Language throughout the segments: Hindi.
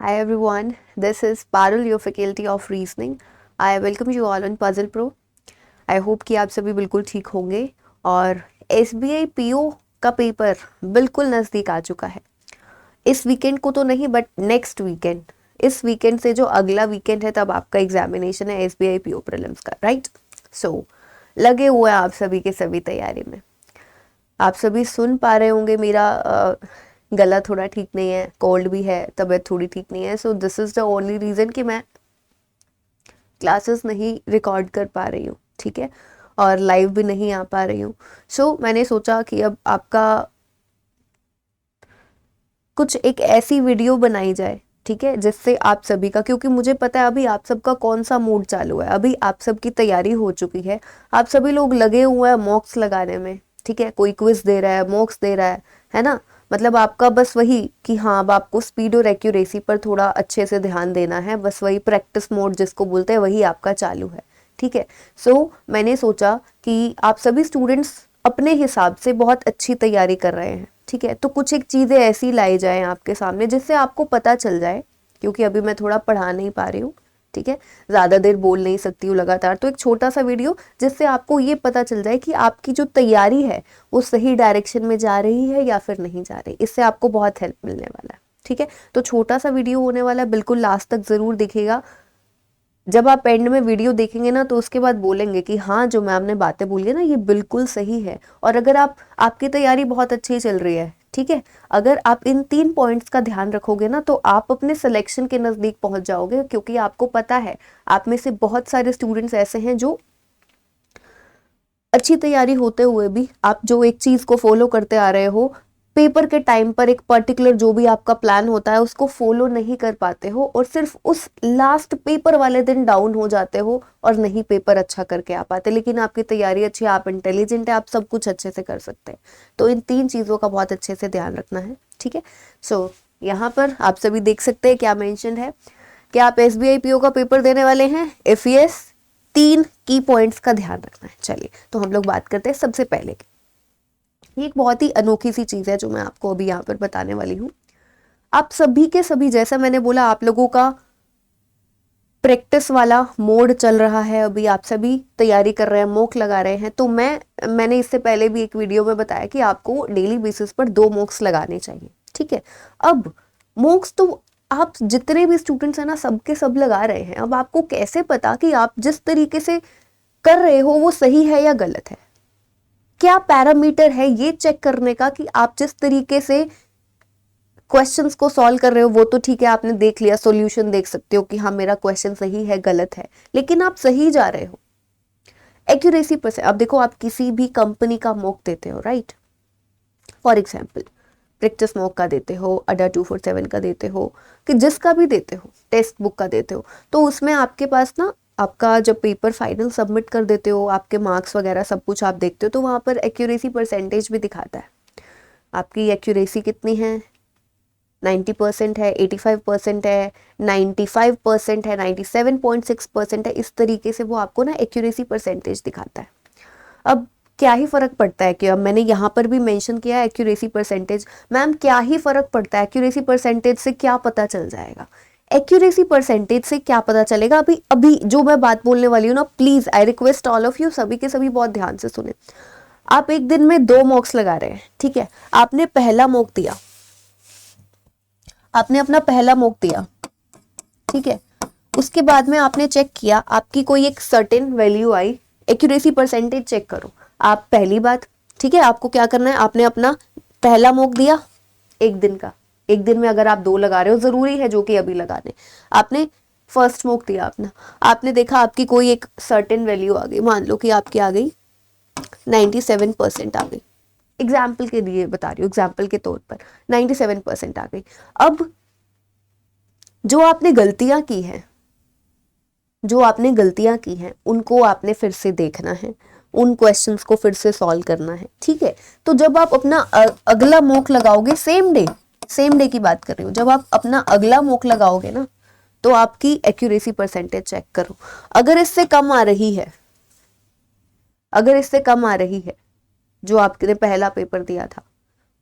Hi everyone, this is Parul, your faculty of reasoning. I welcome you all on Puzzle Pro. I hope कि आप सभी बिल्कुल ठीक होंगे और SBI PO का पेपर बिल्कुल नज़दीक आ चुका है। इस वीकेंड को तो नहीं बट नेक्स्ट वीकेंड, इस वीकेंड से जो अगला वीकेंड है तब आपका एग्जामिनेशन है SBI PO प्रीलिम्स का, राइट? सो लगे हुए हैं आप सभी के सभी तैयारी में। आप सभी सुन पा रहे होंगे मेरा गला थोड़ा ठीक नहीं है, कोल्ड भी है, तबीयत थोड़ी ठीक नहीं है। So this is the only reason कि मैं क्लासेस नहीं रिकॉर्ड कर पा रही हूँ, ठीक है, और लाइव भी नहीं आ पा रही हूँ। सो मैंने सोचा कि अब आपका कुछ एक ऐसी वीडियो बनाई जाए, ठीक है, जिससे आप सभी का, क्योंकि मुझे पता है अभी आप सबका कौन सा मूड चालू है, अभी आप सबकी तैयारी हो चुकी है, आप सभी लोग लगे हुए हैं मॉक्स लगाने में, ठीक है, कोई क्विज दे रहा है, मॉक्स दे रहा है ना। मतलब आपका बस वही कि हाँ अब आपको स्पीड और एक्यूरेसी पर थोड़ा अच्छे से ध्यान देना है, बस वही प्रैक्टिस मोड जिसको बोलते हैं वही आपका चालू है, ठीक है। सो मैंने सोचा कि आप सभी स्टूडेंट्स अपने हिसाब से बहुत अच्छी तैयारी कर रहे हैं, ठीक है, तो कुछ एक चीज़ें ऐसी लाई जाएं आपके सामने जिससे आपको पता चल जाए, क्योंकि अभी मैं थोड़ा पढ़ा नहीं पा रही हूँ, ठीक है, ज़्यादा देर बोल नहीं सकती हूँ लगातार, तो एक छोटा सा वीडियो जिससे आपको ये पता चल जाए कि आपकी जो तैयारी है वो सही डायरेक्शन में जा रही है या फिर नहीं जा रही। इससे आपको बहुत हेल्प मिलने वाला है, ठीक है। तो छोटा सा वीडियो होने वाला है, बिल्कुल लास्ट तक ज़रूर दिखेगा। जब आप एंड में वीडियो देखेंगे ना तो उसके बाद बोलेंगे कि हाँ जो मैम ने बातें बोली है ना ये बिल्कुल सही है। और अगर आपकी तैयारी बहुत अच्छी चल रही है, ठीक है, अगर आप इन 3 पॉइंट्स का ध्यान रखोगे ना तो आप अपने सिलेक्शन के नज़दीक पहुंच जाओगे, क्योंकि आपको पता है आप में से बहुत सारे स्टूडेंट्स ऐसे हैं जो अच्छी तैयारी होते हुए भी आप जो एक चीज़ को फॉलो करते आ रहे हो, पेपर के टाइम पर एक पर्टिकुलर जो भी आपका प्लान होता है उसको फॉलो नहीं कर पाते हो और सिर्फ उस लास्ट पेपर वाले दिन डाउन हो जाते हो और नहीं पेपर अच्छा करके आ पाते। लेकिन आपकी तैयारी अच्छी है, आप इंटेलिजेंट है, आप सब कुछ अच्छे से कर सकते हैं। तो इन 3 चीज़ों का बहुत अच्छे से ध्यान रखना है, ठीक है। सो यहाँ पर आप सभी देख सकते हैं क्या मेंशन है कि आप SBI PO का पेपर देने वाले हैं। इफ यस, 3 की पॉइंट्स का ध्यान रखना है। चलिए तो हम लोग बात करते हैं सबसे पहले की। ये एक बहुत ही अनोखी सी चीज़ है जो मैं आपको अभी यहाँ पर बताने वाली हूँ। आप सभी के सभी, जैसा मैंने बोला, आप लोगों का प्रैक्टिस वाला मोड चल रहा है, अभी आप सभी तैयारी कर रहे हैं, मॉक लगा रहे हैं। तो मैंने इससे पहले भी एक वीडियो में बताया कि आपको डेली बेसिस पर 2 मॉक्स लगाने चाहिए, ठीक है। अब मॉक्स तो आप जितने भी स्टूडेंट्स हैं ना सबके सब लगा रहे हैं। अब आपको कैसे पता कि आप जिस तरीके से कर रहे हो वो सही है या गलत है? क्या पैरामीटर है ये चेक करने का कि आप जिस तरीके से क्वेश्चंस को सॉल्व कर रहे हो वो तो ठीक है, आपने देख लिया, सॉल्यूशन देख सकते हो कि हाँ मेरा क्वेश्चन सही है गलत है, लेकिन आप सही जा रहे हो। एक्यूरेसी पर से अब देखो, आप किसी भी कंपनी का मॉक देते हो, right? For example practice mock का देते हो, अडा 247 का देते हो, कि जिसका भी देते हो, टेक्स्ट बुक का देते हो, तो उसमें आपके पास ना आपका जब पेपर फाइनल सबमिट कर देते हो, आपके मार्क्स वगैरह सब कुछ आप देखते हो, तो वहाँ पर एक्यूरेसी परसेंटेज भी दिखाता है। आपकी एक्यूरेसी कितनी है? 90% है, 85% है, 95% है, 97.6% है। इस तरीके से वो आपको ना एक्यूरेसी परसेंटेज दिखाता है। अब क्या ही फर्क पड़ता है कि अब मैंने यहाँ पर भी मेंशन किया है एक्यूरेसी परसेंटेज। मैम क्या ही फर्क पड़ता है, एक्यूरेसी परसेंटेज से क्या पता चल जाएगा? एक्यूरेसी परसेंटेज से क्या पता चलेगा? अभी अभी जो मैं बात बोलने वाली हूँ ना, please I request all of you, सभी के सभी बहुत ध्यान से सुने। आप एक दिन में 2 मॉक्स लगा रहे हैं, ठीक है, आपने पहला मॉक दिया, आपने अपना पहला मॉक दिया, ठीक है, उसके बाद में आपने चेक किया, आपकी कोई एक सर्टेन वैल्यू आई, एक्यूरेसी परसेंटेज चेक करो। आप पहली बात, ठीक है, आपको क्या करना है, आपने अपना पहला मॉक दिया एक दिन का, एक दिन में अगर आप 2 लगा रहे हो, जरूरी है जो कि अभी लगाने, आपने फर्स्ट मॉक दिया अपना, आपने देखा आपकी कोई एक सर्टेन वैल्यू आ गई, मान लो कि आपकी आ गई 97% आ गई, एग्जाम्पल के लिए बता रही हूँ, एग्जाम्पल के तौर पर 97% आ गई। अब जो आपने गलतियां की हैं, जो आपने गलतियां की हैं उनको आपने फिर से देखना है, उन क्वेश्चंस को फिर से सॉल्व करना है, ठीक है। तो जब आप अपना अगला मॉक लगाओगे, सेम डे की बात कर रही हूँ, जब आप अपना अगला मॉक लगाओगे ना तो आपकी एक्यूरेसी परसेंटेज चेक करो। अगर इससे कम आ रही है, अगर इससे कम आ रही है, जो आपने पहला पेपर दिया था,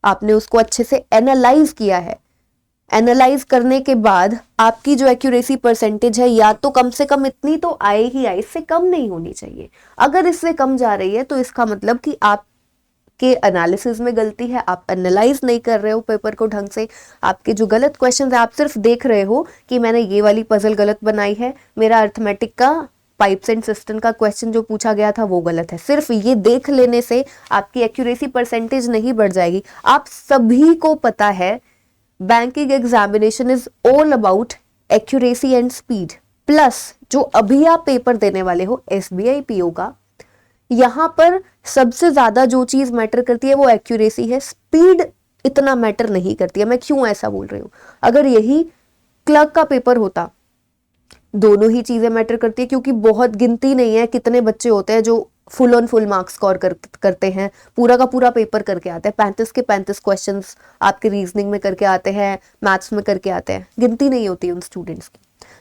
आपने उसको अच्छे से एनालाइज किया है, एनालाइज करने के बाद आपकी जो एक्यूरेसी परसेंटेज है या तो कम से कम इतनी तो आए ही आए, इससे कम नहीं होनी चाहिए। अगर इससे कम जा रही है तो इसका मतलब कि आपके एनालिसिस में गलती है, आप एनालाइज नहीं कर रहे हो पेपर को ढंग से, आपके जो गलत क्वेश्चन है आप सिर्फ देख रहे हो कि मैंने ये वाली पजल गलत बनाई है, मेरा अर्थमेटिक का पाइप्स एंड सिस्टम का क्वेश्चन जो पूछा गया था वो गलत है। सिर्फ ये देख लेने से आपकी एक्यूरेसी परसेंटेज नहीं बढ़ जाएगी। आप सभी को पता है banking examination is all about accuracy and speed. Plus जो अभी आप पेपर देने वाले हो एसबीआई पीओ का, यहां पर सबसे ज्यादा जो चीज मैटर करती है वो एक्यूरेसी है, स्पीड इतना मैटर नहीं करती है। मैं क्यों ऐसा बोल रही हूं, अगर यही क्लर्क का पेपर होता, दोनों ही चीजें मैटर करती है, क्योंकि बहुत गिनती नहीं है कितने बच्चे होते हैं जो full on full marks score करते हैं, पूरा का पूरा पेपर करके आते हैं, 35 के 35 क्वेश्चंस आपके रीजनिंग में करके आते हैं, मैथ्स में करके आते हैं, गिनती नहीं होती उन स्टूडेंट्स की।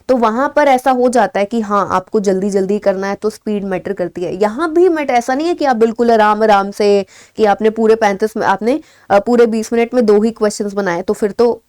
तो वहां पर ऐसा हो जाता है कि हाँ आपको जल्दी जल्दी करना है तो स्पीड मैटर करती है। यहाँ भी मैटर ऐसा नहीं है कि आप बिल्कुल आराम आराम से कि आपने पूरे 35 में आपने पूरे 20 मिनट में 2 ही क्वेश्चंस बनाए, तो फिर तो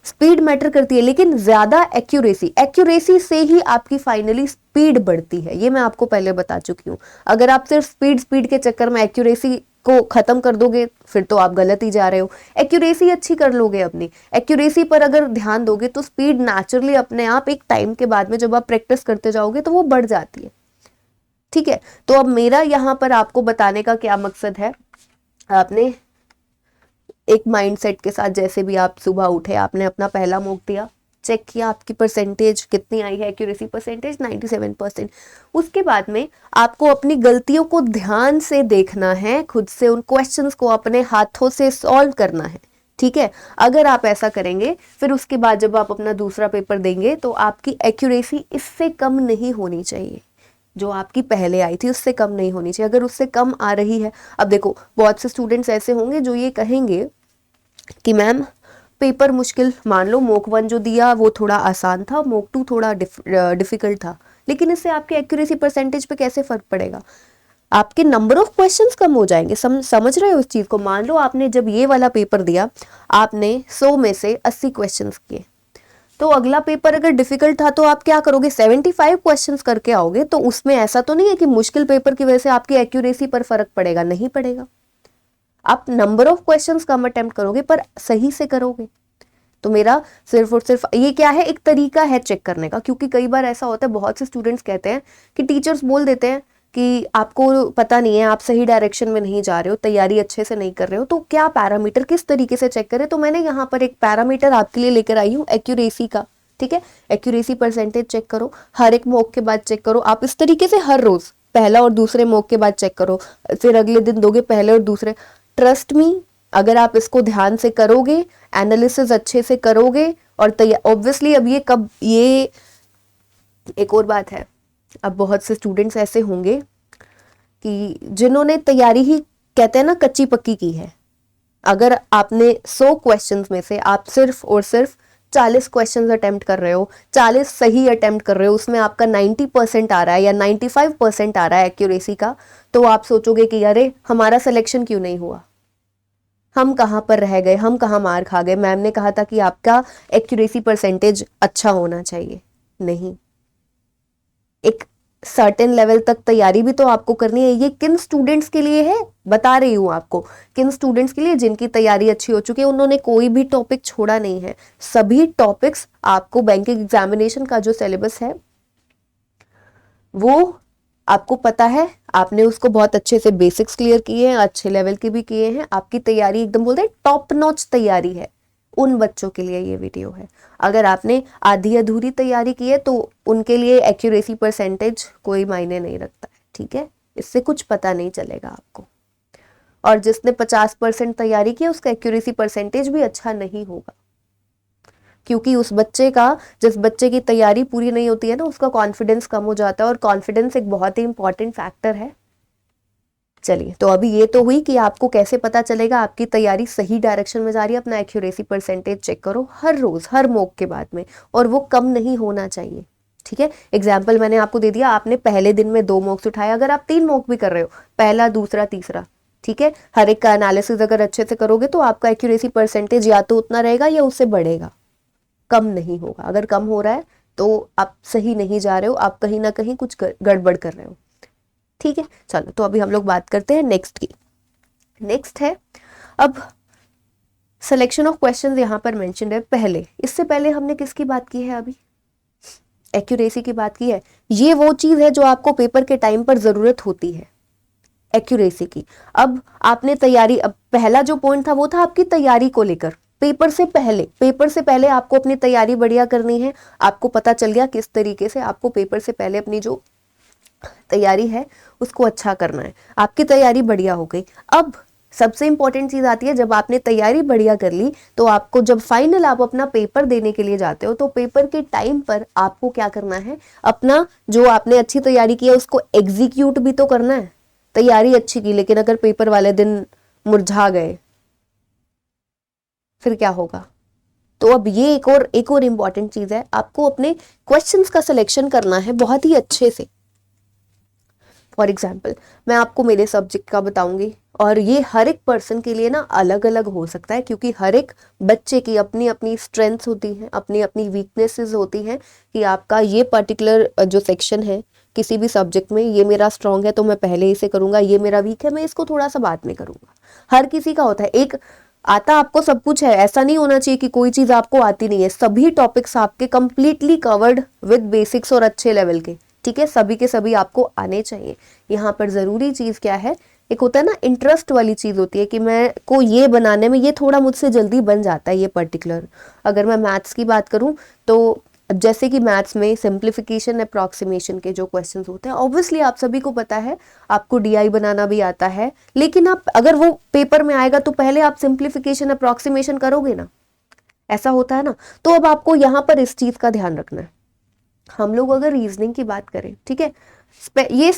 स्पीड मैटर करती है, लेकिन ज्यादा एक्यूरेसी से ही आपकी फाइनली स्पीड बढ़ती है। ये मैं आपको पहले बता चुकी हूँ। अगर आप सिर्फ स्पीड के चक्कर में एक्यूरेसी को खत्म कर दोगे फिर तो आप गलत ही जा रहे हो। एक्यूरेसी अच्छी कर लोगे, अपनी एक्यूरेसी पर अगर ध्यान दोगे तो स्पीड नेचुरली अपने आप एक टाइम के बाद में जब आप प्रैक्टिस करते जाओगे तो वो बढ़ जाती है। ठीक है, तो अब मेरा यहाँ पर आपको बताने का क्या मकसद है, आपने एक माइंडसेट के साथ जैसे भी आप सुबह उठे, आपने अपना पहला मॉक दिया, चेक किया आपकी परसेंटेज कितनी आई है, एक्यूरेसी परसेंटेज 97%। उसके बाद में आपको अपनी गलतियों को ध्यान से देखना है, खुद से उन क्वेश्चंस को अपने हाथों से सॉल्व करना है। ठीक है, अगर आप ऐसा करेंगे फिर उसके बाद जब आप अपना दूसरा पेपर देंगे तो आपकी एक्यूरेसी इससे कम नहीं होनी चाहिए, जो आपकी पहले आई थी उससे कम नहीं होनी चाहिए। अगर उससे कम आ रही है, अब देखो बहुत से स्टूडेंट्स ऐसे होंगे जो ये कहेंगे कि मैम पेपर मुश्किल, मान लो मॉक 1 जो दिया वो थोड़ा आसान था, मॉक 2 थोड़ा डिफिकल्ट था, लेकिन इससे आपके एक्यूरेसी परसेंटेज पे कैसे फर्क पड़ेगा, आपके नंबर ऑफ क्वेश्चंस कम हो जाएंगे। समझ रहे हो इस चीज को। मान लो आपने जब ये वाला पेपर दिया, आपने 100 में से 80 क्वेश्चंस किए, तो अगला पेपर अगर डिफिकल्ट था तो आप क्या करोगे, 75 क्वेश्चंस करके आओगे। तो उसमें ऐसा तो नहीं है कि मुश्किल पेपर की वजह से आपकी एक्यूरेसी पर फर्क पड़ेगा, नहीं पड़ेगा। आप number of questions come attempt करोगे पर सही से करोगे। तो मेरा सिर्फ और सिर्फ ये क्या है, एक तरीका है चेक करने का। क्योंकि कई बार ऐसा होता है, बहुत से स्टूडेंट्स कहते हैं कि टीचर्स बोल देते हैं कि आपको पता नहीं है, आप सही डायरेक्शन में नहीं जा रहे हो, तैयारी अच्छे से नहीं कर रहे हो, तो क्या पैरामीटर किस तरीके से चेक करें। तो मैंने यहाँ पर एक पैरामीटर आपके लिए लेकर आई हूँ एक्यूरेसी का। ठीक है, एक्यूरेसी परसेंटेज चेक करो, हर एक मॉक के बाद चेक करो। आप इस तरीके से हर रोज पहला और दूसरे मॉक के बाद चेक करो, फिर अगले दिन दोगे पहले और दूसरे। ट्रस्ट मी, अगर आप इसको ध्यान से करोगे, एनालिसिस अच्छे से करोगे और ऑब्वियसली अब ये एक और बात है, अब बहुत से स्टूडेंट्स ऐसे होंगे कि जिन्होंने तैयारी ही कहते हैं ना कच्ची पक्की की है। अगर आपने 100 क्वेश्चंस में से आप सिर्फ और सिर्फ 40 क्वेश्चंस अटेम्प्ट कर रहे हो, 40 सही अटेम्प्ट कर रहे हो, उसमें आपका 90% आ रहा है या 95% आ रहा है एक्यूरेसी का, तो आप सोचोगे कि अरे हमारा सिलेक्शन क्यों नहीं हुआ, हम कहाँ पर रह गए, हम कहाँ मार खा गए, मैम ने कहा था कि आपका एक्यूरेसी परसेंटेज अच्छा होना चाहिए। नहीं, एक सर्टेन लेवल तक तैयारी भी तो आपको करनी है। ये किन स्टूडेंट्स के लिए है बता रही हूँ आपको, किन स्टूडेंट्स के लिए, जिनकी तैयारी अच्छी हो चुकी है, उन्होंने कोई भी टॉपिक छोड़ा नहीं है। सभी टॉपिक्स आपको बैंकिंग एग्जामिनेशन का जो सिलेबस है वो आपको पता है, आपने उसको बहुत अच्छे से बेसिक्स क्लियर किए हैं, अच्छे लेवल के भी किए हैं, आपकी तैयारी एकदम बोलते हैं टॉप नॉच तैयारी है। उन बच्चों के लिए ये वीडियो है। अगर आपने आधी अधूरी तैयारी की है तो उनके लिए एक्यूरेसी परसेंटेज कोई मायने नहीं रखता है। ठीक है, इससे कुछ पता नहीं चलेगा आपको। और जिसने 50% तैयारी की है उसका एक्यूरेसी परसेंटेज भी अच्छा नहीं होगा, क्योंकि उस बच्चे का, जिस बच्चे की तैयारी पूरी नहीं होती है ना, उसका कॉन्फिडेंस कम हो जाता है, और कॉन्फिडेंस एक बहुत ही इंपॉर्टेंट फैक्टर है। चलिए, तो अभी ये तो हुई कि आपको कैसे पता चलेगा आपकी तैयारी सही डायरेक्शन में जा रही है। अपना एक्यूरेसी परसेंटेज चेक करो हर रोज, हर मॉक के बाद में, और वो कम नहीं होना चाहिए। ठीक है, एग्जाम्पल मैंने आपको दे दिया, आपने पहले दिन में 2 मॉक्स उठाए, अगर आप 3 मॉक भी कर रहे हो, पहला, दूसरा, तीसरा, ठीक है। हर एक का एनालिसिस अगर अच्छे से करोगे तो आपका एक्यूरेसी परसेंटेज या तो उतना रहेगा या उससे बढ़ेगा, कम नहीं होगा। अगर कम हो रहा है तो आप सही नहीं जा रहे हो, आप कहीं ना कहीं कुछ गड़बड़ कर रहे हो, ठीक है। चलो तो अभी हम लोग बात करते हैं नेक्स्ट की। नेक्स्ट है अब सिलेक्शन ऑफ क्वेश्चंस, यहां पर मेंशन्ड है। पहले, इससे पहले हमने किसकी बात की है? अभी एक्यूरेसी की बात की है। ये वो चीज है जो आपको पेपर के टाइम पर जरूरत होती है, एक्यूरेसी की। अब आपने तैयारी, अब पहला जो पॉइंट था वो था आपकी तैयारी को लेकर, पेपर से पहले आपको अपनी तैयारी बढ़िया करनी है। आपको पता चल गया किस तरीके से आपको पेपर से पहले अपनी जो तैयारी है उसको अच्छा करना है, आपकी तैयारी बढ़िया हो गई। अब सबसे इंपॉर्टेंट चीज आती है, जब आपने तैयारी बढ़िया कर ली तो आपको जब फाइनल आप अपना पेपर देने के लिए जाते हो तो पेपर के टाइम पर आपको क्या करना है, अपना जो आपने अच्छी तैयारी की है उसको एग्जीक्यूट भी तो करना है। तैयारी अच्छी की लेकिन अगर पेपर वाले दिन मुरझा गए फिर क्या होगा? तो अब ये एक और इंपॉर्टेंट चीज है, आपको अपने क्वेश्चंस का सिलेक्शन करना है बहुत ही अच्छे से। फॉर एग्जाम्पल मैं आपको मेरे सब्जेक्ट का बताऊंगी और ये हर एक पर्सन के लिए ना अलग अलग हो सकता है, क्योंकि हर एक बच्चे की अपनी अपनी स्ट्रेंथ्स होती हैं, अपनी अपनी वीकनेसेस होती हैं कि आपका ये पर्टिकुलर जो सेक्शन है किसी भी सब्जेक्ट में, ये मेरा स्ट्रांग है तो मैं पहले इसे करूंगा, ये मेरा वीक है मैं इसको थोड़ा सा बाद में करूंगा। हर किसी का होता है। एक आता आपको सब कुछ है, ऐसा नहीं होना चाहिए कि कोई चीज आपको आती नहीं है। सभी टॉपिक्स आपके कंप्लीटली कवर्ड विद बेसिक्स और अच्छे लेवल के, ठीक है, सभी के सभी आपको आने चाहिए। यहाँ पर जरूरी चीज क्या है, एक होता है ना इंटरेस्ट वाली चीज होती है कि मैं को ये बनाने में ये थोड़ा मुझसे जल्दी बन जाता है ये पर्टिकुलर। अगर मैं मैथ्स की बात करूं तो जैसे कि मैथ्स में सिंप्लीफिकेशन अप्रॉक्सीमेशन के जो क्वेश्चंस होते हैं, ऑब्वियसली आप सभी को पता है, आपको डीआई बनाना भी आता है, लेकिन आप अगर वो पेपर में आएगा तो पहले आप सिंप्लीफिकेशन अप्रॉक्सीमेशन करोगे ना, ऐसा होता है ना। तो अब आपको यहाँ पर इस चीज का ध्यान रखना है। हम लोग अगर रीजनिंग की बात करें, ठीक है, ये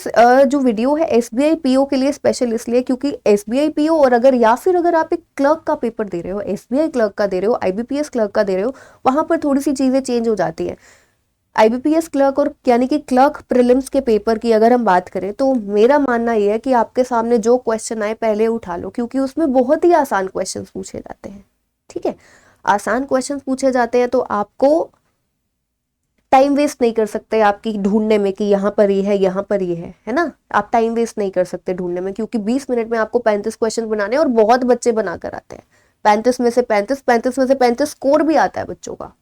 जो वीडियो है एसबीआई पीओ के लिए स्पेशल इसलिए क्योंकि एसबीआई पीओ और अगर अगर आप एक क्लर्क का पेपर दे रहे हो, एसबीआई क्लर्क का दे रहे हो, आईबीपीएस क्लर्क का दे रहे हो, वहां पर थोड़ी सी चीजें चेंज हो जाती है। आईबीपीएस क्लर्क और यानी कि क्लर्क प्रीलिम्स के पेपर की अगर हम बात करें तो मेरा मानना यह है कि आपके सामने जो क्वेश्चन आए पहले उठा लो, क्योंकि उसमें बहुत ही आसान क्वेश्चन पूछे जाते हैं, ठीक है। आसान क्वेश्चन पूछे जाते हैं तो आपको टाइम वेस्ट नहीं कर सकते आपकी ढूंढने में कि यहाँ पर ये है, यहाँ पर ये है ना। आप टाइम वेस्ट नहीं कर सकते ढूंढने में, क्योंकि 20 मिनट में आपको 35 क्वेश्चन बनाने और बहुत बच्चे बनाकर आते हैं। 35 में से 35 स्कोर भी आता है बच्चों का,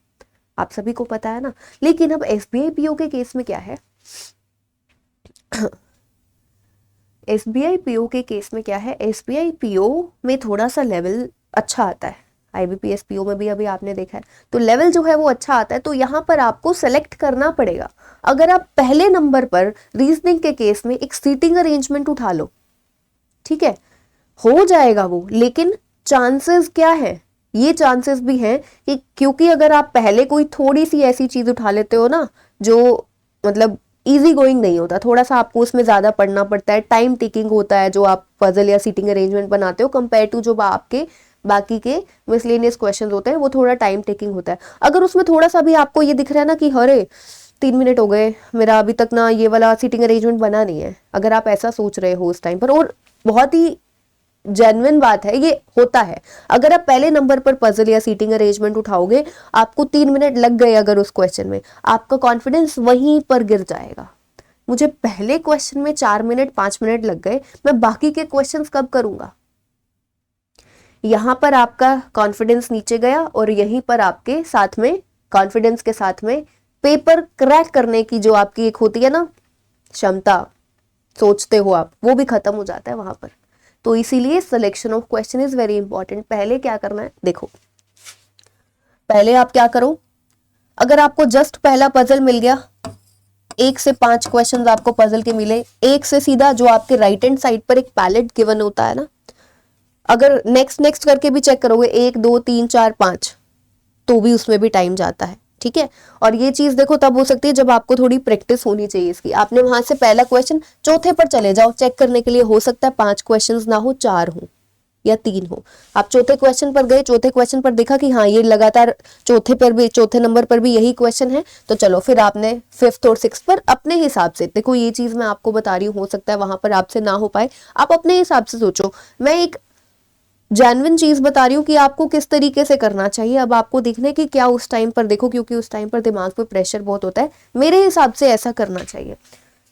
आप सभी को पता है ना। लेकिन अब एसबीआई पीओ के केस में क्या है, एसबीआई पीओ के केस में क्या है, एसबीआई पीओ में थोड़ा सा लेवल अच्छा आता है, आईबीपीएस पीओ में भी अभी आपने देखा है तो लेवल जो है वो अच्छा आता है। तो यहाँ पर आपको सेलेक्ट करना पड़ेगा। अगर आप पहले नंबर पर रीजनिंग के केस में एक सीटिंग अरेंजमेंट उठा लो, ठीक है, हो जाएगा वो, लेकिन चांसेस क्या है, ये चांसेस भी हैं कि क्योंकि अगर आप पहले कोई थोड़ी सी ऐसी चीज उठा लेते हो ना जो मतलब इजी गोइंग नहीं होता, थोड़ा सा आपको उसमें ज्यादा पढ़ना पड़ता है, टाइम टेकिंग होता है जो आप पजल या सीटिंग अरेंजमेंट बनाते हो कंपेयर टू जो आपके बाकी के मिसलेनियस क्वेश्चंस होते हैं, वो थोड़ा टाइम टेकिंग होता है। अगर उसमें थोड़ा सा भी आपको ये दिख रहा है ना कि अरे 3 मिनट हो गए मेरा अभी तक ना ये वाला सीटिंग अरेंजमेंट बना नहीं है, अगर आप ऐसा सोच रहे हो उस टाइम पर, और बहुत ही जेन्युइन बात है, ये होता है। अगर आप पहले नंबर पर पजल या सीटिंग अरेंजमेंट उठाओगे, आपको 3 मिनट लग गए अगर उस क्वेश्चन में, आपका कॉन्फिडेंस वहीं पर गिर जाएगा। मुझे पहले क्वेश्चन में 4 मिनट 5 मिनट लग गए, मैं बाकी के क्वेश्चंस कब करूंगा? यहां पर आपका कॉन्फिडेंस नीचे गया और यहीं पर आपके साथ में कॉन्फिडेंस के साथ में पेपर क्रैक करने की जो आपकी एक होती है ना क्षमता, सोचते हो आप, वो भी खत्म हो जाता है वहां पर। तो इसीलिए selection of question is very important. पहले क्या करना है, देखो पहले आप क्या करो, अगर आपको जस्ट पहला पजल मिल गया, 1 से 5 क्वेश्चन आपको पजल के मिले, एक से सीधा जो आपके राइट हैंड साइड पर एक पैलेट गिवन होता है ना, अगर नेक्स्ट करके भी चेक करोगे 1 2 3 4 5 तो भी उसमें भी टाइम जाता है, ठीक है। और ये चीज देखो तब हो सकती है जब आपको थोड़ी प्रैक्टिस होनी चाहिए इसकी। आपने वहां से पहला क्वेश्चन, चौथे पर चले जाओ चेक करने के लिए, हो सकता है 5 क्वेश्चंस ना हो 4 हो, या 3 हो। आप चौथे क्वेश्चन पर गए, चौथे क्वेश्चन पर देखा कि हाँ ये लगातार चौथे नंबर पर भी यही क्वेश्चन है, तो चलो फिर आपने 5th और 6th पर अपने हिसाब से, देखो ये चीज मैं आपको बता रही हूँ, हो सकता है वहां पर आपसे ना हो पाए, आप अपने हिसाब से सोचो। मैं एक जेन्युइन चीज बता रही हूँ कि आपको किस तरीके से करना चाहिए। अब आपको देखने की क्या उस टाइम पर देखो, क्योंकि उस टाइम पर दिमाग पे प्रेशर बहुत होता है, मेरे हिसाब से ऐसा करना चाहिए।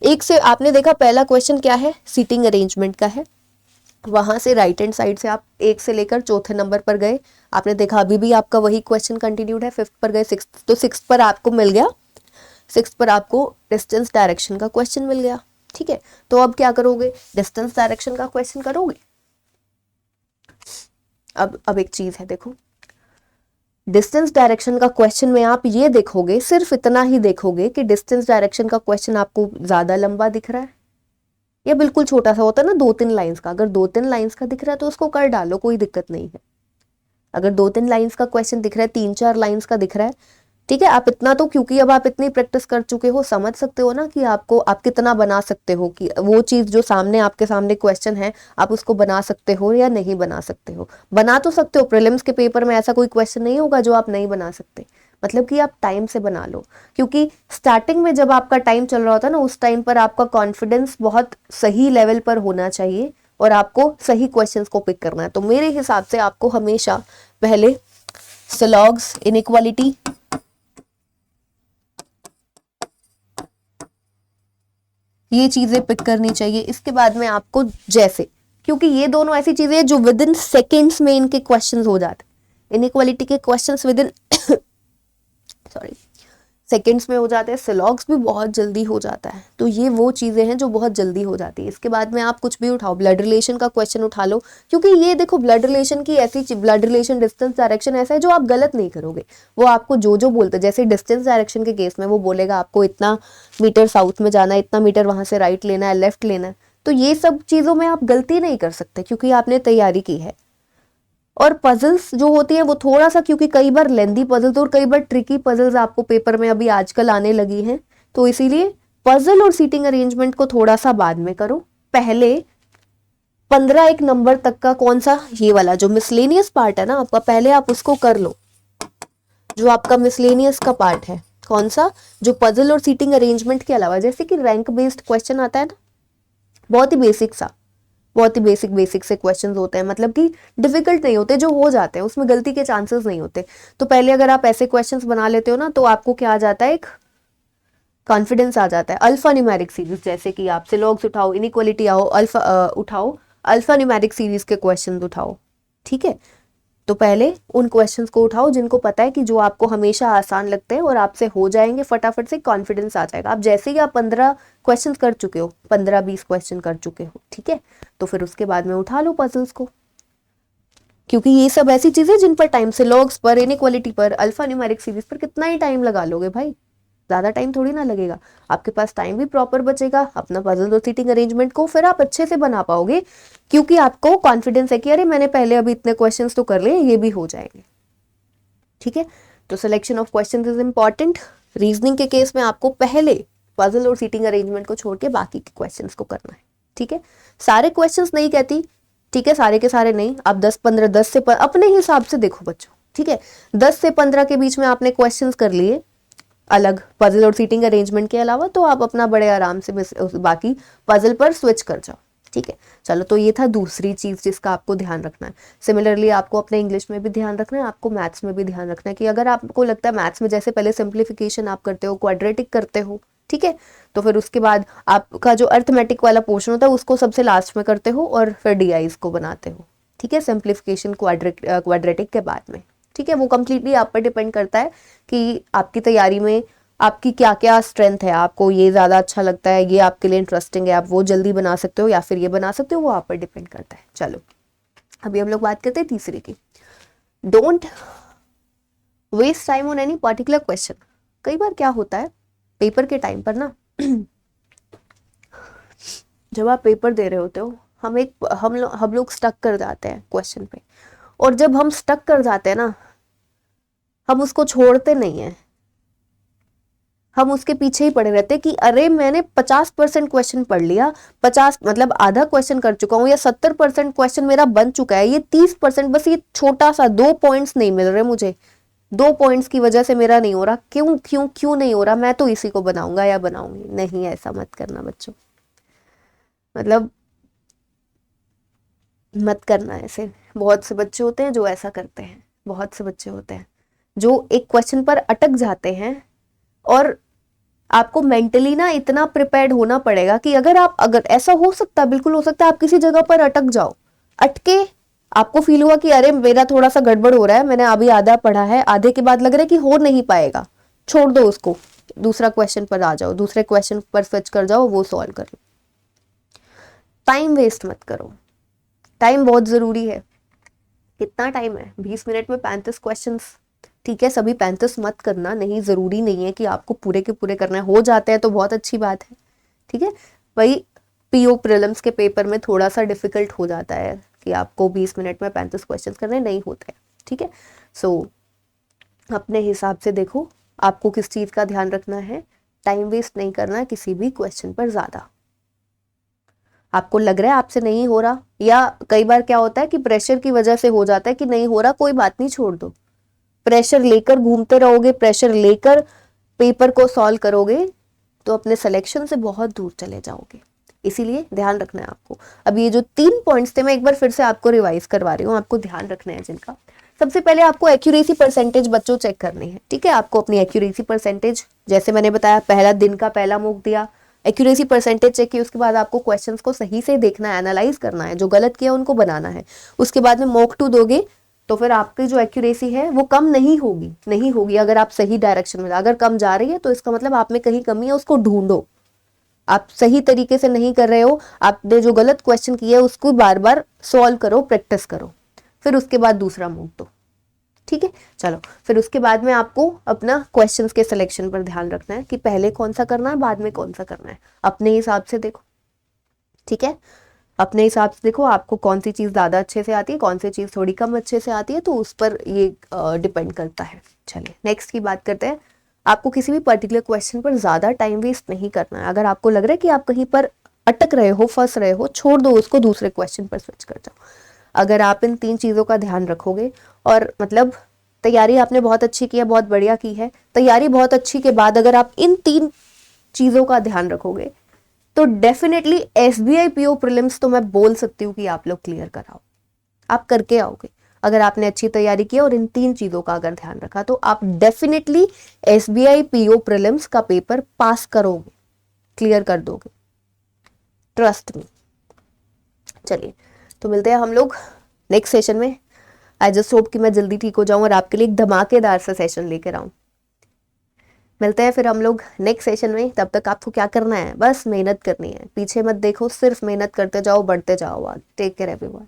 एक से आपने देखा पहला क्वेश्चन क्या है, सीटिंग अरेंजमेंट का है, वहां से राइट हैंड साइड से आप 1 से लेकर चौथे नंबर पर गए, आपने देखा अभी भी आपका वही क्वेश्चन कंटिन्यूड है। 5th पर गए, 6th, तो 6th पर आपको मिल गया, 6th पर आपको डिस्टेंस डायरेक्शन का क्वेश्चन मिल गया। ठीक है, तो अब क्या करोगे, डिस्टेंस डायरेक्शन का क्वेश्चन करोगे। अब एक चीज है, देखो डिस्टेंस डायरेक्शन का क्वेश्चन में आप ये देखोगे, सिर्फ इतना ही देखोगे कि डिस्टेंस डायरेक्शन का क्वेश्चन आपको ज्यादा लंबा दिख रहा है या बिल्कुल छोटा सा होता है ना 2-3 लाइंस का। अगर 2-3 लाइंस का दिख रहा है तो उसको कर डालो, कोई दिक्कत नहीं है। अगर 2-3 लाइंस का क्वेश्चन दिख रहा है, 3-4 लाइंस का दिख रहा है, ठीक है, आप इतना तो, क्योंकि अब आप इतनी प्रैक्टिस कर चुके हो, समझ सकते हो ना कि आपको आप कितना बना सकते हो, कि वो चीज जो सामने आपके सामने क्वेश्चन है आप उसको बना सकते हो या नहीं बना सकते हो। बना तो सकते हो, प्रीलिम्स के पेपर में ऐसा कोई क्वेश्चन नहीं होगा जो आप नहीं बना सकते, मतलब कि आप टाइम से बना लो। क्योंकि स्टार्टिंग में जब आपका टाइम चल रहा होता है ना, उस टाइम पर आपका कॉन्फिडेंस बहुत सही लेवल पर होना चाहिए और आपको सही क्वेश्चंस को पिक करना है। तो मेरे हिसाब से आपको हमेशा पहले स्लॉग्स, इनइक्वालिटी, ये चीजें पिक करनी चाहिए। इसके बाद में आपको जैसे, क्योंकि ये दोनों ऐसी चीजें हैं जो विद इन सेकेंड्स में इनके क्वेश्चंस हो जाते हैं। इनइक्वालिटी के questions with in sorry seconds में हो जाते हैं, सिलॉग्स भी बहुत जल्दी हो जाता है। तो ये वो चीजें हैं जो बहुत जल्दी हो जाती है। इसके बाद में आप कुछ भी उठाओ, ब्लड रिलेशन का क्वेश्चन उठा लो, क्योंकि ये देखो ब्लड रिलेशन की ऐसी, ब्लड रिलेशन डिस्टेंस डायरेक्शन ऐसा है जो आप गलत नहीं करोगे। वो आपको जो बोलते, जैसे डिस्टेंस डायरेक्शन के केस में वो बोलेगा आपको इतना मीटर साउथ में जाना है, इतना मीटर वहां से राइट लेना है, लेफ्ट लेना है, तो ये सब चीजों में आप गलती नहीं कर सकते क्योंकि आपने तैयारी की है। और पजल्स जो होती है वो थोड़ा सा, क्योंकि कई बार लेंदी पजल्स और कई बार ट्रिकी पजल्स आपको पेपर में अभी आजकल आने लगी हैं, तो इसीलिए पजल और सीटिंग अरेंजमेंट को थोड़ा सा बाद में करो। पहले 15 एक नंबर तक का कौन सा, ये वाला जो मिसलेनियस पार्ट है ना आपका, पहले आप उसको कर लो। जो आपका मिसलेनियस का पार्ट है कौन सा, जो पजल और सीटिंग अरेंजमेंट के अलावा, जैसे कि रैंक बेस्ड क्वेश्चन आता है ना, बहुत ही बेसिक सा, बहुत ही बेसिक से क्वेश्चंस होते हैं, मतलब कि डिफिकल्ट नहीं होते, जो हो जाते हैं उसमें गलती के चांसेस नहीं होते। तो पहले अगर आप ऐसे क्वेश्चंस बना लेते हो ना, तो आपको क्या आ जाता है, एक कॉन्फिडेंस आ जाता है। अल्फा न्यूमेरिक सीरीज, जैसे कि आप सिलॉग्स उठाओ, इनइक्वालिटी आओ, अल्फा उठाओ, अल्फा न्यूमेरिक सीरीज के क्वेश्चन उठाओ। ठीक है, तो पहले उन क्वेश्चंस को उठाओ जिनको पता है कि जो आपको हमेशा आसान लगते हैं और आपसे हो जाएंगे फटाफट से, कॉन्फिडेंस आ जाएगा। आप जैसे ही आप 15 क्वेश्चंस कर चुके हो, 15-20 क्वेश्चन कर चुके हो, ठीक है, तो फिर उसके बाद में उठा लो पजल्स को, क्योंकि ये सब ऐसी चीजें जिन पर टाइम से, लॉग्स पर, इनइक्वालिटी पर, अल्फा न्यूमेरिक सीरीज पर कितना ही टाइम लगा लोगे भाई, ज्यादा टाइम थोड़ी ना लगेगा। आपके पास टाइम भी प्रॉपर बचेगा, अपना पजल और सीटिंग अरेंजमेंट को फिर आप अच्छे से बना पाओगे, क्योंकि आपको कॉन्फिडेंस है कि अरे मैंने पहले अभी इतने क्वेश्चंस तो कर लिए, ये भी हो जाएंगे। ठीक है, तो selection of questions is important. Reasoning के केस में आपको पहले पजल और सीटिंग अरेंजमेंट को छोड़ के बाकी के क्वेश्चंस को करना है। ठीक है, सारे क्वेश्चंस नहीं कहती, ठीक है, सारे के सारे नहीं, आप 10-15, 10 से अपने हिसाब से देखो बच्चों। ठीक है, 10 से 15 के बीच में आपने क्वेश्चंस कर लिए अलग पजल और सीटिंग अरेंजमेंट के अलावा, तो आप अपना बड़े आराम से बाकी पजल पर स्विच कर जाओ। ठीक है, चलो, तो ये था दूसरी चीज जिसका आपको ध्यान रखना है। सिमिलरली आपको अपने इंग्लिश में भी ध्यान रखना है, आपको मैथ्स में भी ध्यान रखना है कि अगर आपको लगता है मैथ्स में जैसे पहले सिंप्लीफिकेशन आप करते हो, क्वाड्रेटिक करते हो, ठीक है, तो फिर उसके बाद आपका जो अर्थमेटिक वाला पोर्शन होता है उसको सबसे लास्ट में करते हो और फिर डीआईज को बनाते हो। ठीक है, सिंप्लीफिकेशन क्वाड्रेटिक के बाद में। ठीक है, वो कंप्लीटली आप पर डिपेंड करता है कि आपकी तैयारी में आपकी क्या क्या स्ट्रेंथ है, आपको ये ज़्यादा अच्छा लगता है, ये आपके लिए इंटरेस्टिंग है, आप वो जल्दी बना सकते हो या फिर ये बना सकते हो, वो आप पर डिपेंड करता है। चलो, अभी हम लोग बात करते हैं तीसरी की, don't waste time on any particular question. कई बार क्या होता है पेपर के टाइम पर ना जब आप पेपर दे रहे होते हो, हम लोग स्टक कर जाते हैं क्वेश्चन पे, और जब हम स्टक कर जाते हैं ना, हम उसको छोड़ते नहीं है। हम उसके पीछे ही पड़े रहते कि अरे मैंने 50% क्वेश्चन पढ़ लिया, 50 मतलब आधा क्वेश्चन कर चुका हूँ, या 70% क्वेश्चन मेरा बन चुका है, ये 30% बस ये छोटा सा 2 पॉइंट्स नहीं मिल रहे मुझे, 2 पॉइंट्स की वजह से मेरा नहीं हो रहा, क्यों क्यों क्यों नहीं हो रहा, मैं तो इसी को बनाऊंगा या बनाऊंगी। नहीं, ऐसा मत करना बच्चों, मतलब मत करना ऐसे। बहुत से बच्चे होते हैं जो ऐसा करते हैं, बहुत से बच्चे होते हैं जो एक क्वेश्चन पर अटक जाते हैं, और आपको मेंटली ना इतना प्रिपेयर्ड होना पड़ेगा कि अगर ऐसा हो सकता है, बिल्कुल हो सकता है, आप किसी जगह पर अटक जाओ, अटके आपको फील हुआ कि अरे मेरा थोड़ा सा गड़बड़ हो रहा है, मैंने अभी आधा पढ़ा है, आधे के बाद लग रहा है कि हो नहीं पाएगा, छोड़ दो उसको, दूसरा क्वेश्चन पर आ जाओ, दूसरे क्वेश्चन पर स्विच कर जाओ, वो सॉल्व कर लो। टाइम वेस्ट मत करो, टाइम बहुत जरूरी है। कितना टाइम है, 20 मिनट में 35 क्वेश्चंस। ठीक है, सभी 35 मत करना, नहीं, जरूरी नहीं है कि आपको पूरे के पूरे करना है, हो जाते हैं तो बहुत अच्छी बात है। ठीक है, वही पीओ प्रीलिम्स के पेपर में थोड़ा सा डिफिकल्ट हो जाता है कि आपको 20 मिनट में 35 क्वेश्चन करने नहीं होते हैं। ठीक है, सो अपने हिसाब से देखो आपको किस चीज का ध्यान रखना है, टाइम वेस्ट नहीं करना है किसी भी क्वेश्चन पर ज्यादा। आपको लग रहा है आपसे नहीं हो रहा, या कई बार क्या होता है कि प्रेशर की वजह से हो जाता है कि नहीं हो रहा, कोई बात नहीं, छोड़ दो। प्रेशर लेकर घूमते रहोगे, प्रेशर लेकर पेपर को सॉल्व करोगे, तो अपने सिलेक्शन से बहुत दूर चले जाओगे। इसीलिए ध्यान रखना है आपको। अब ये जो 3 पॉइंट्स थे मैं एक बार फिर से आपको रिवाइज करवा रही हूँ, आपको ध्यान रखना है जिनका। सबसे पहले आपको एक्यूरेसी परसेंटेज बच्चों चेक करनी है। ठीक है, आपको अपनी एक्यूरेसी परसेंटेज, जैसे मैंने बताया, पहला दिन का पहला मूक दिया, एक्यूरेसी परसेंटेज चेक की, उसके बाद आपको क्वेश्चंस को सही से देखना है, एनालाइज करना है, जो गलत किया उनको बनाना है। उसके बाद में मॉक 2 दोगे तो फिर आपकी जो एक्यूरेसी है वो कम नहीं होगी, नहीं होगी अगर आप सही डायरेक्शन में, अगर कम जा रही है तो इसका मतलब आप में कहीं कमी है, उसको ढूंढो। आप सही तरीके से नहीं कर रहे हो, आपने जो गलत क्वेश्चन किया है उसको बार बार सॉल्व करो, प्रैक्टिस करो, फिर उसके बाद दूसरा मूव दो। ठीक है, चलो फिर उसके बाद में आपको अपना क्वेश्चंस के सिलेक्शन पर ध्यान रखना है कि पहले कौन सा करना है, बाद में कौन सा करना है, अपने हिसाब से देखो। ठीक है, अपने हिसाब से देखो आपको कौन सी चीज़ ज़्यादा अच्छे से आती है, कौन सी चीज़ थोड़ी कम अच्छे से आती है, तो उस पर ये डिपेंड करता है। चलिए नेक्स्ट की बात करते हैं। आपको किसी भी पर्टिकुलर क्वेश्चन पर ज़्यादा टाइम वेस्ट नहीं करना है। अगर आपको लग रहा है कि आप कहीं पर अटक रहे हो, फंस रहे हो, छोड़ दो उसको, दूसरे क्वेश्चन पर स्विच कर जाओ। अगर आप इन 3 चीज़ों का ध्यान रखोगे, और मतलब तैयारी आपने बहुत अच्छी की है, बहुत बढ़िया की है, तैयारी बहुत अच्छी के बाद अगर आप इन 3 चीज़ों का ध्यान रखोगे तो डेफिनेटली एसबीआई पीओ प्रीलिम्स तो मैं बोल सकती हूँ कि आप लोग क्लियर कराओ, आप करके आओगे। अगर आपने अच्छी तैयारी की और इन 3 चीजों का अगर ध्यान रखा तो आप डेफिनेटली एसबीआई पीओ प्रीलिम्स का पेपर पास करोगे, क्लियर कर दोगे, ट्रस्ट मी। चलिए तो मिलते हैं हम लोग नेक्स्ट सेशन में। आई जस्ट होप कि मैं जल्दी ठीक हो जाऊं और आपके लिए एक धमाकेदार सा सेशन लेकर आऊं। मिलते हैं फिर हम लोग नेक्स्ट सेशन में। तब तक आपको क्या करना है, बस मेहनत करनी है, पीछे मत देखो, सिर्फ मेहनत करते जाओ, बढ़ते जाओ। Take care everyone.